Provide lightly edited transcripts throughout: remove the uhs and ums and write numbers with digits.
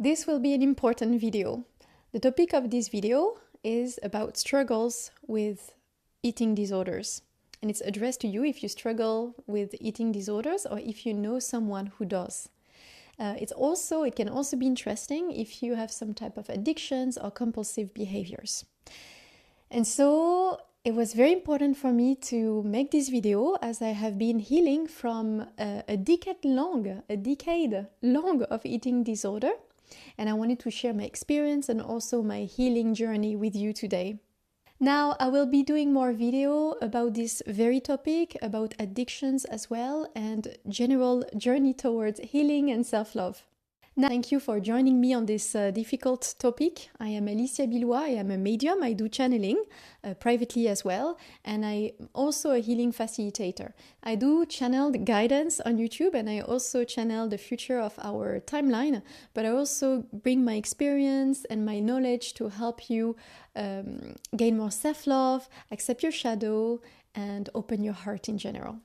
This will be an important video. The topic of this video is about struggles with eating disorders. And it's addressed to you if you struggle with eating disorders or if you know someone who does. It can also be interesting if you have some type of addictions or compulsive behaviors. And so it was very important for me to make this video as I have been healing from a decade long of eating disorder. And I wanted to share my experience and also my healing journey with you today. Now, I will be doing more video about this very topic, about addictions as well, and general journey towards healing and self-love. Now, thank you for joining me on this difficult topic. I am Alicia Billois, I am a medium, I do channeling privately as well, and I'm also a healing facilitator. I do channeled guidance on YouTube, and I also channel the future of our timeline, but I also bring my experience and my knowledge to help you gain more self-love, accept your shadow, and open your heart in general.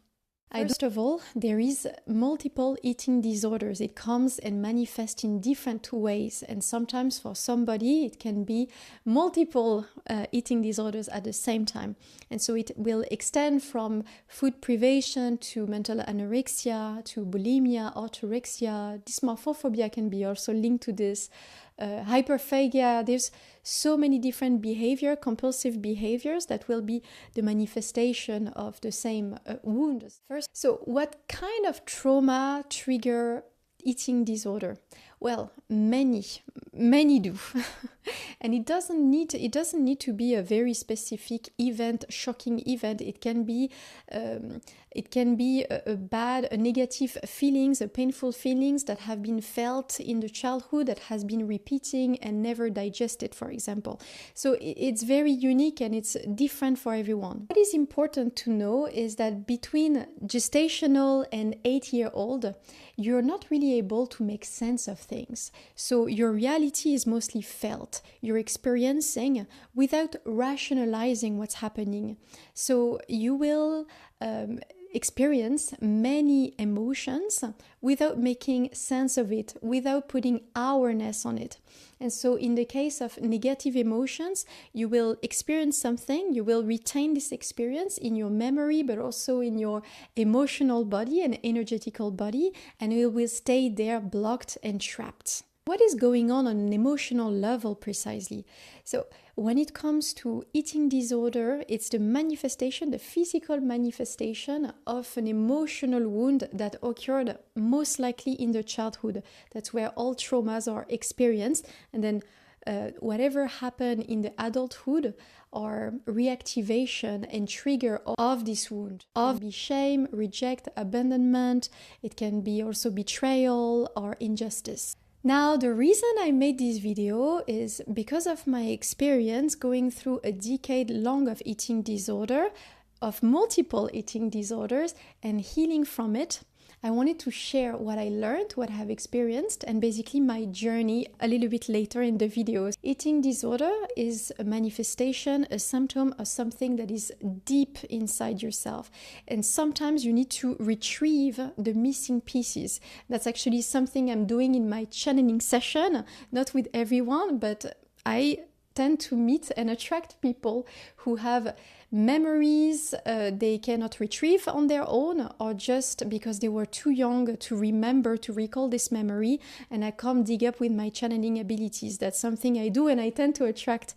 First of all, there is multiple eating disorders. It comes and manifests in different ways, and sometimes for somebody it can be multiple eating disorders at the same time. And so it will extend from food privation to mental anorexia, to bulimia, orthorexia. Dysmorphophobia can be also linked to this. Hyperphagia. There's so many different compulsive behaviors that will be the manifestation of the same wound. First, so what kind of trauma trigger eating disorder? Well, many do. And it doesn't need to be a very specific event, shocking event. It can be a negative feelings, a painful feelings that have been felt in the childhood that has been repeating and never digested, for example. So it's very unique and it's different for everyone. What is important to know is that between gestational and 8-year-old, you're not really able to make sense of things. So your reality is mostly felt. You're experiencing without rationalizing what's happening. So you will experience many emotions without making sense of it, without putting awareness on it. And so in the case of negative emotions, you will experience something, you will retain this experience in your memory, but also in your emotional body and energetical body, and it will stay there blocked and trapped. What is going on an emotional level precisely? So when it comes to eating disorder, it's the physical manifestation of an emotional wound that occurred most likely in the childhood. That's where all traumas are experienced. And then whatever happened in the adulthood are reactivation and trigger of this wound. Of be shame, reject, abandonment. It can be also betrayal or injustice. Now, the reason I made this video is because of my experience going through a decade long of eating disorder, of multiple eating disorders, and healing from it. I wanted to share what I learned, what I have experienced, and basically my journey a little bit later in the videos. Eating disorder is a manifestation, a symptom of something that is deep inside yourself. And sometimes you need to retrieve the missing pieces. That's actually something I'm doing in my channeling session, not with everyone, but I tend to meet and attract people who have memories they cannot retrieve on their own, or just because they were too young to recall this memory, and I come dig up with my channeling abilities. That's something I do, and I tend to attract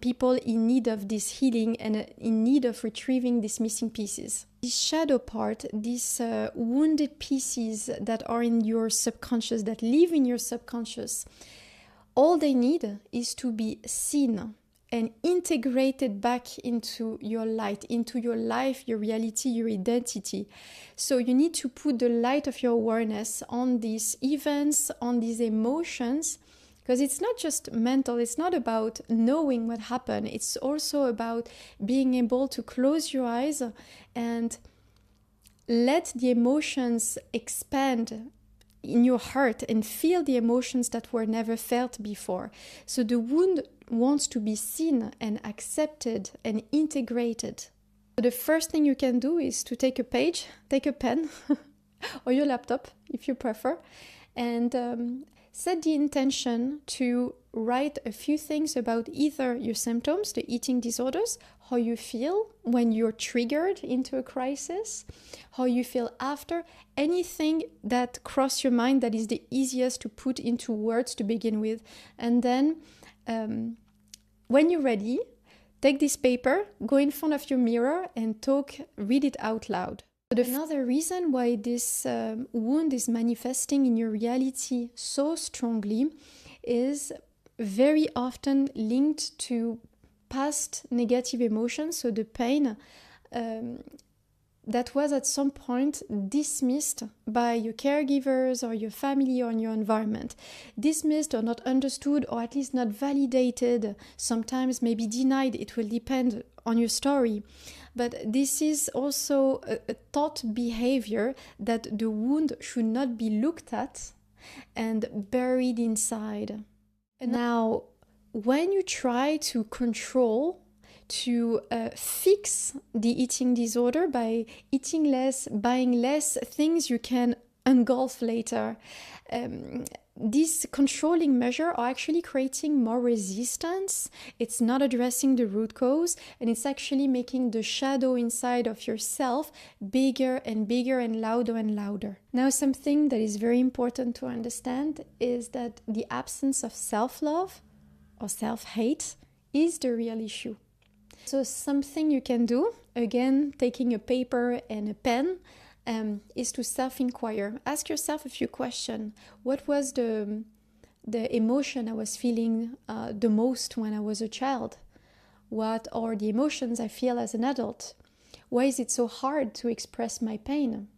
people in need of this healing and in need of retrieving these missing pieces. This shadow part, these wounded pieces that are in your subconscious, that live in your subconscious, all they need is to be seen and integrated back into your light, into your life, your reality, your identity. So you need to put the light of your awareness on these events, on these emotions, because it's not just mental, it's not about knowing what happened, it's also about being able to close your eyes and let the emotions expand in your heart and feel the emotions that were never felt before. So the wound wants to be seen and accepted and integrated. So the first thing you can do is to take a page, take a pen or your laptop if you prefer, and set the intention to write a few things about either your symptoms, the eating disorders, how you feel when you're triggered into a crisis, how you feel after, anything that crossed your mind that is the easiest to put into words to begin with. And then when you're ready, take this paper, go in front of your mirror and read it out loud. Another reason why this wound is manifesting in your reality so strongly is very often linked to past negative emotions, so the pain that was at some point dismissed by your caregivers or your family or your environment. Dismissed or not understood, or at least not validated, sometimes maybe denied. It will depend on your story. But this is also a taught behavior that the wound should not be looked at and buried inside. And now, when you try to control, to fix the eating disorder by eating less, buying less things you can engulf later, these controlling measures are actually creating more resistance. It's not addressing the root cause, and it's actually making the shadow inside of yourself bigger and bigger and louder. Now, something that is very important to understand is that the absence of self-love or self-hate is the real issue. So something you can do, again, taking a paper and a pen, is to self-inquire. Ask yourself a few questions. What was the emotion I was feeling the most when I was a child? What are the emotions I feel as an adult? Why is it so hard to express my pain?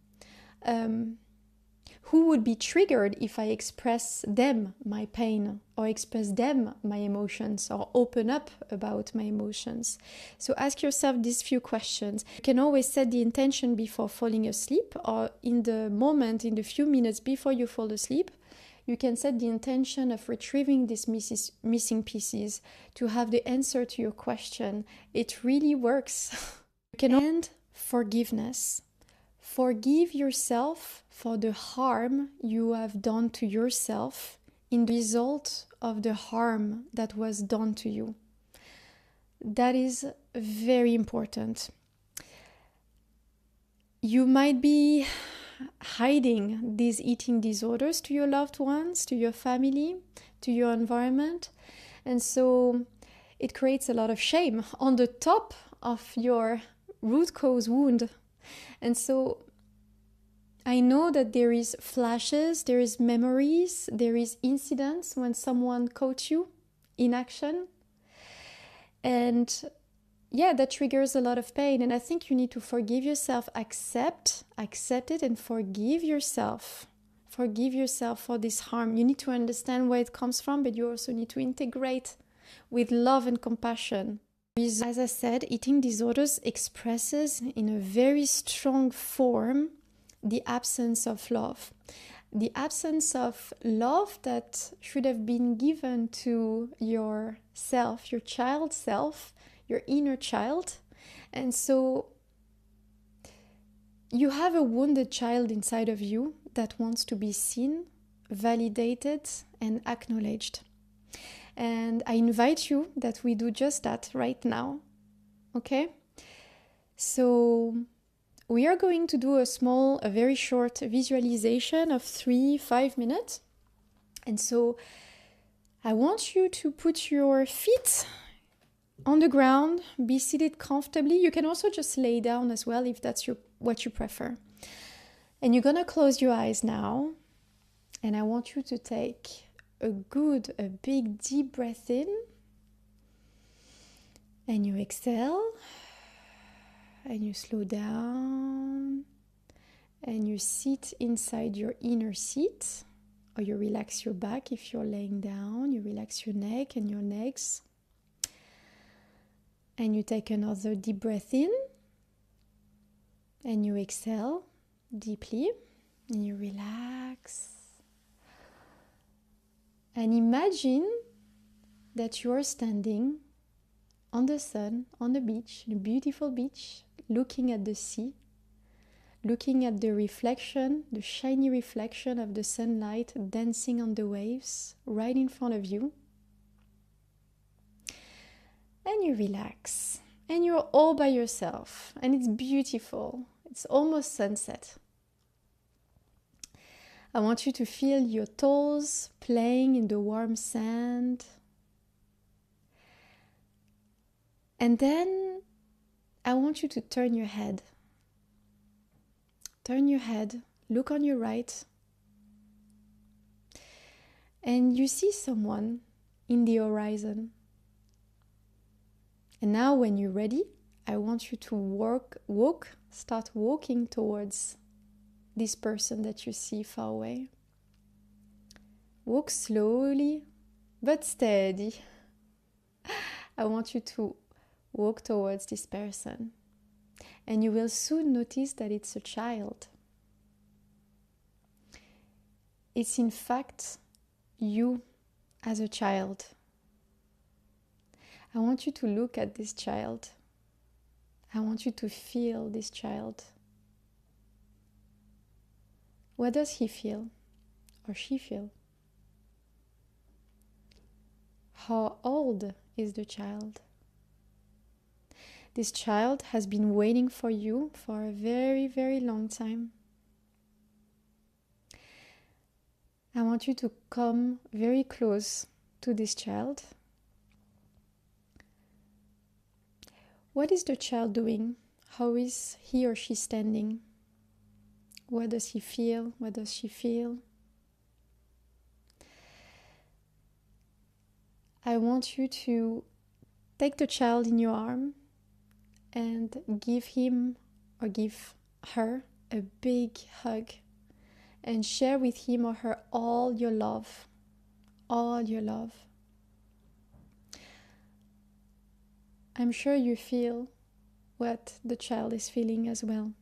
Who would be triggered if I express them my pain, or express them my emotions, or open up about my emotions? So ask yourself these few questions. You can always set the intention before falling asleep, or in the moment, in the few minutes before you fall asleep, you can set the intention of retrieving these missing pieces to have the answer to your question. It really works. You can end forgiveness. Forgive yourself for the harm you have done to yourself in the result of the harm that was done to you. That is very important. You might be hiding these eating disorders to your loved ones, to your family, to your environment, and so it creates a lot of shame on the top of your root cause wound. And so I know that there is flashes, there is memories, there is incidents when someone caught you in action. And yeah, that triggers a lot of pain. And I think you need to forgive yourself, accept it and forgive yourself. Forgive yourself for this harm. You need to understand where it comes from, but you also need to integrate with love and compassion. As I said, eating disorders expresses in a very strong form the absence of love. The absence of love that should have been given to yourself, your child self, your inner child. And so you have a wounded child inside of you that wants to be seen, validated, and acknowledged. And I invite you that we do just that right now. Okay? So we are going to do a very short visualization of 3-5 minutes. And so I want you to put your feet on the ground, be seated comfortably. You can also just lay down as well if that's what you prefer. And you're gonna close your eyes now. And I want you to take a big deep breath in. And you exhale. And you slow down. And you sit inside your inner seat. Or you relax your back if you're laying down. You relax your neck and your legs. And you take another deep breath in. And you exhale deeply. And you relax. And imagine that you are standing on the sun, on the beach, a beautiful beach, looking at the sea, looking at the reflection, the shiny reflection of the sunlight dancing on the waves right in front of you. And you relax. And you're all by yourself. And it's beautiful. It's almost sunset. I want you to feel your toes playing in the warm sand. And then I want you to turn your head. Turn your head, look on your right. And you see someone in the horizon. And now when you're ready, I want you to start walking towards this person that you see far away. Walk slowly, but steady. I want you to walk towards this person. And you will soon notice that it's a child. It's in fact you as a child. I want you to look at this child. I want you to feel this child. What does he feel or she feel? How old is the child? This child has been waiting for you for a very, very long time. I want you to come very close to this child. What is the child doing? How is he or she standing? What does he feel? What does she feel? I want you to take the child in your arm and give him or give her a big hug and share with him or her all your love. All your love. I'm sure you feel what the child is feeling as well.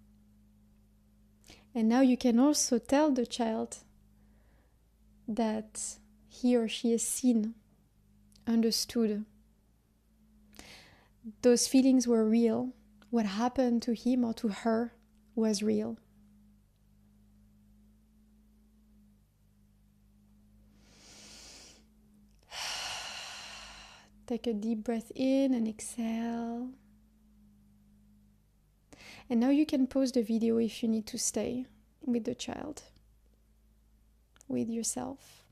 And now you can also tell the child that he or she is seen, understood. Those feelings were real. What happened to him or to her was real. Take a deep breath in and exhale. And now you can pause the video if you need to stay with the child, with yourself.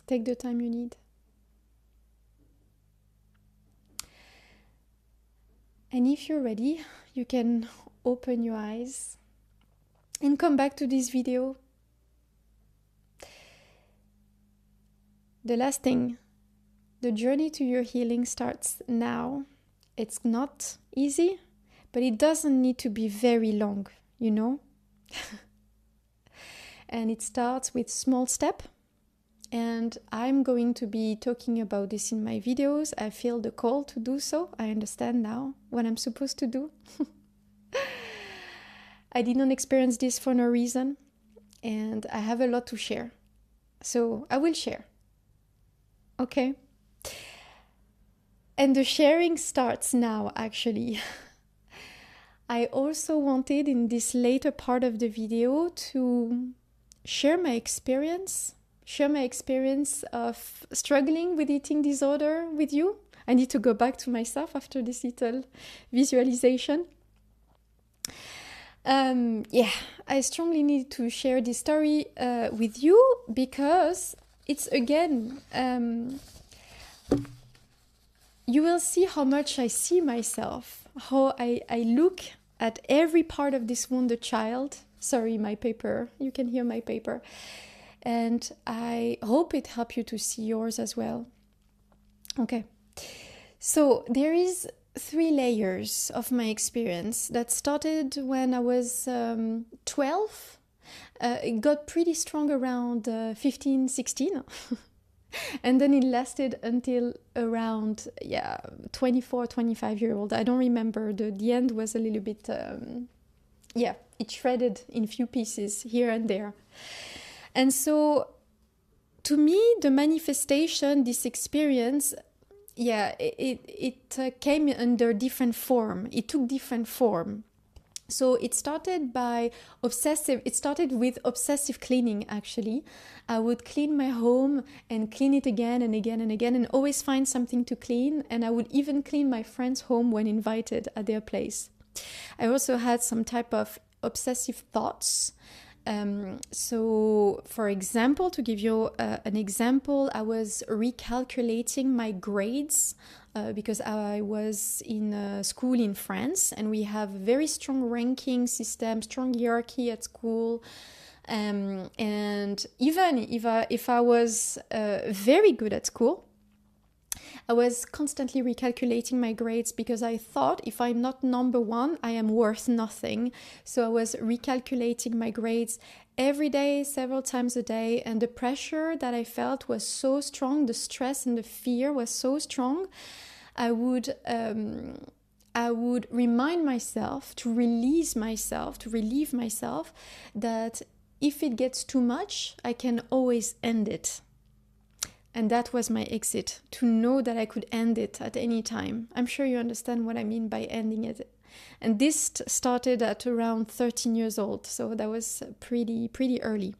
Take the time you need. And if you're ready, you can open your eyes and come back to this video. The last thing, the journey to your healing starts now. It's not easy, but it doesn't need to be very long, you know? And it starts with small steps. And I'm going to be talking about this in my videos. I feel the call to do so. I understand now what I'm supposed to do. I did not experience this for no reason. And I have a lot to share. So I will share. Okay? And the sharing starts now, actually. I also wanted in this later part of the video to share my experience of struggling with eating disorder with you. I need to go back to myself after this little visualization. I strongly need to share this story with you because it's again, you will see how much I see myself, how I look at every part of this wounded child. Sorry, my paper, you can hear my paper. And I hope it helped you to see yours as well. Okay, so there is 3 layers of my experience that started when I was 12. It got pretty strong around 15, 16. And then it lasted until around 24, 25-year-old. I don't remember. The end was a little bit, it shredded in few pieces here and there. And so, to me, the manifestation, this experience, it came under different form. It took different form. So it started with obsessive cleaning, actually. I would clean my home and clean it again and again and again and always find something to clean. And I would even clean my friend's home when invited at their place. I also had some type of obsessive thoughts. So, for example, to give you an example, I was recalculating my grades because I was in a school in France, and we have a very strong ranking system, strong hierarchy at school. And even if I was very good at school, I was constantly recalculating my grades because I thought if I'm not number one, I am worth nothing. So I was recalculating my grades every day, several times a day, and the pressure that I felt was so strong, the stress and the fear was so strong. I would remind myself to relieve myself that if it gets too much, I can always end it. And that was my exit, to know that I could end it at any time. I'm sure you understand what I mean by ending it. And this started at around 13 years old, so that was pretty early.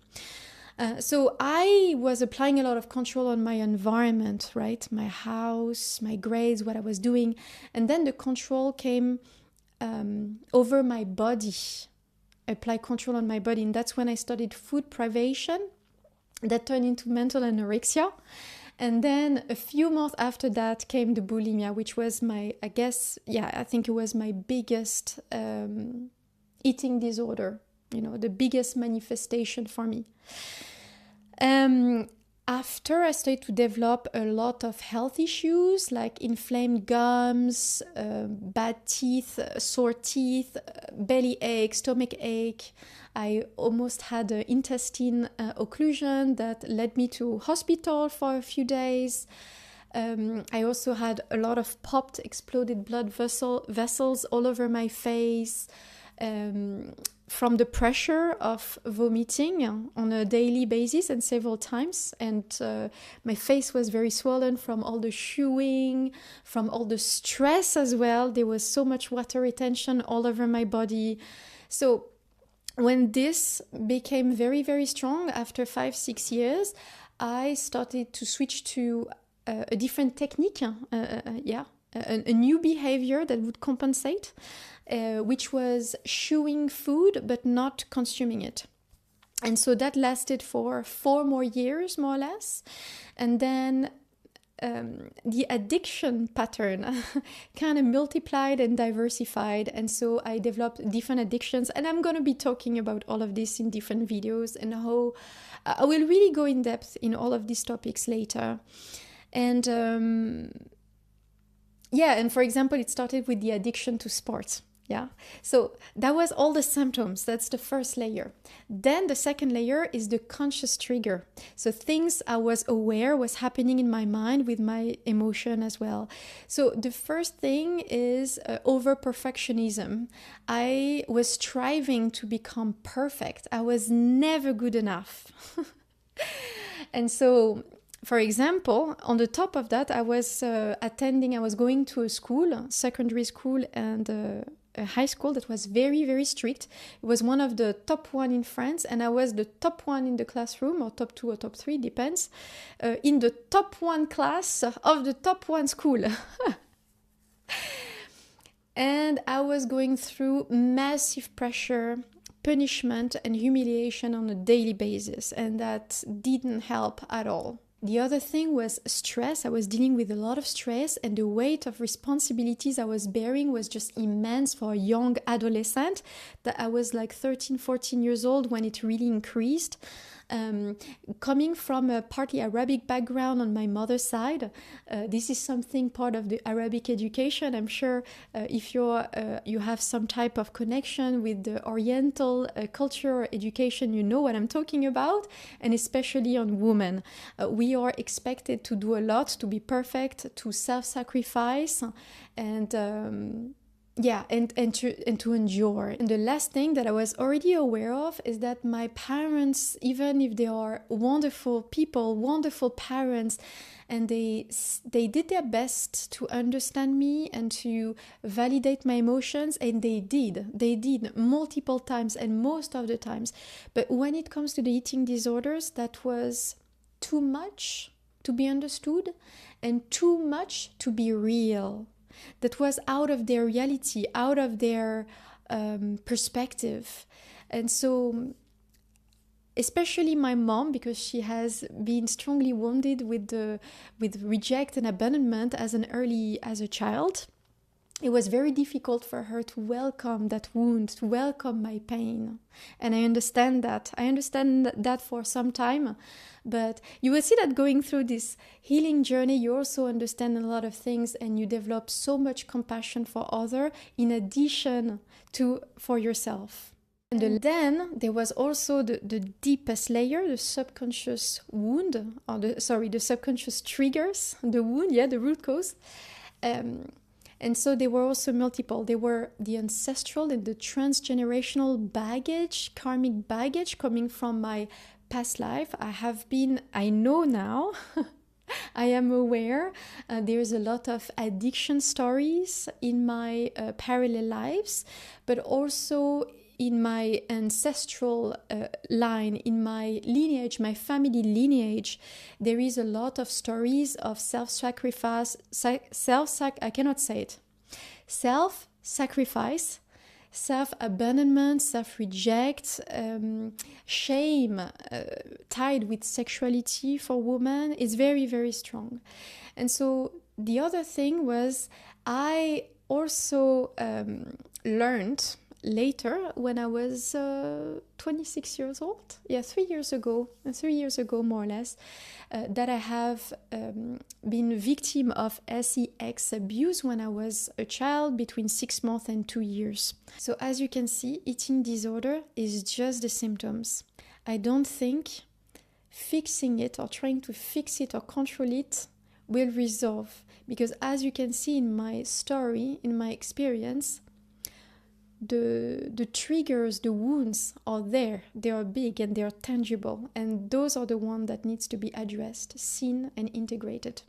So I was applying a lot of control on my environment, right? My house, my grades, what I was doing. And then the control came over my body. I applied control on my body, and that's when I studied food privation. That turned into mental anorexia. And then a few months after that came the bulimia, which was I think it was my biggest eating disorder, the biggest manifestation for me. After I started to develop a lot of health issues like inflamed gums, bad teeth, sore teeth, belly ache, stomach ache. I almost had an intestine occlusion that led me to hospital for a few days. I also had a lot of popped, exploded blood vessels all over my face. From the pressure of vomiting on a daily basis and several times. And my face was very swollen from all the chewing, from all the stress as well. There was so much water retention all over my body. So when this became very, very strong after 5-6 years, I started to switch to a different technique, a new behavior that would compensate. Which was chewing food but not consuming it. And so that lasted for 4 more years, more or less. And then the addiction pattern kind of multiplied and diversified. And so I developed different addictions. And I'm going to be talking about all of this in different videos and how I will really go in depth in all of these topics later. And and for example, it started with the addiction to sports. Yeah, so that was all the symptoms. That's the first layer. Then the second layer is the conscious trigger. So things I was aware was happening in my mind with my emotion as well. So the first thing is over perfectionism. I was striving to become perfect. I was never good enough. And so, for example, on the top of that, I was going to a school, secondary school, and a high school that was very, very strict. It was one of the top one in France, and I was the top one in the classroom, or top 2 or top 3, depends, in the top 1 class of the top 1 school. And I was going through massive pressure, punishment, and humiliation on a daily basis, and that didn't help at all. The other thing was stress. I was dealing with a lot of stress, and the weight of responsibilities I was bearing was just immense for a young adolescent. That I was like 13, 14 years old when it really increased. Coming from a partly Arabic background on my mother's side, this is something part of the Arabic education. I'm sure if you have some type of connection with the Oriental culture or education, you know what I'm talking about, and especially on women. We are expected to do a lot, to be perfect, to self-sacrifice, and yeah, and to endure. And the last thing that I was already aware of is that my parents, even if they are wonderful people, wonderful parents, and they did their best to understand me and to validate my emotions, and they did multiple times and most of the times. But when it comes to the eating disorders, that was too much to be understood and too much to be real. That was out of their reality, out of their perspective. And so, especially my mom, because she has been strongly wounded with reject and abandonment as a child, it was very difficult for her to welcome that wound, to welcome my pain. And I understand that. I understand that for some time. But you will see that going through this healing journey, you also understand a lot of things and you develop so much compassion for others in addition to for yourself. And then there was also the deepest layer, the subconscious wound, or the subconscious triggers, the wound, the root cause. And so they were also multiple. They were the ancestral and the transgenerational baggage, karmic baggage coming from my past life. I know now, I am aware there's a lot of addiction stories in my parallel lives, but also in my ancestral line, in my lineage, my family lineage, there is a lot of stories of self-sacrifice, self-sacrifice, self-abandonment, self-reject, shame tied with sexuality for women is very, very strong. And so the other thing was I also learned later, when I was 26 years old, 3 years ago more or less, that I have been victim of sex abuse when I was a child between 6 months and 2 years. So as you can see, eating disorder is just the symptoms. I don't think fixing it or trying to fix it or control it will resolve, because as you can see in my story, in my experience, the triggers, the wounds are there. They are big and they are tangible, and those are the ones that needs to be addressed, seen and integrated.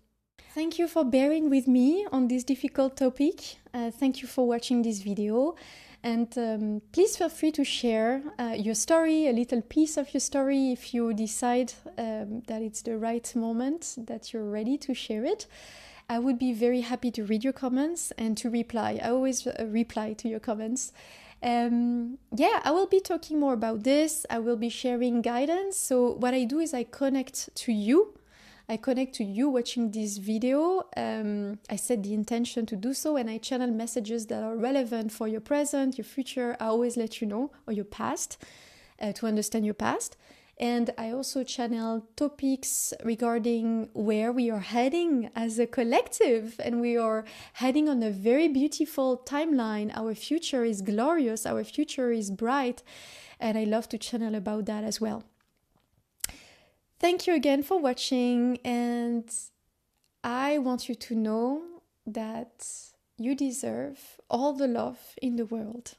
Thank you for bearing with me on this difficult topic. Thank you for watching this video, and please feel free to share your story, a little piece of your story, if you decide that it's the right moment, that you're ready to share it. I would be very happy to read your comments and to reply. I always reply to your comments. I will be talking more about this. I will be sharing guidance. So what I do is I connect to you. Watching this video. I set the intention to do so, and I channel messages that are relevant for your present, your future. I always let you know, or your past, to understand your past. And I also channel topics regarding where we are heading as a collective, and we are heading on a very beautiful timeline. Our future is glorious, our future is bright, and I love to channel about that as well. Thank you again for watching, and I want you to know that you deserve all the love in the world.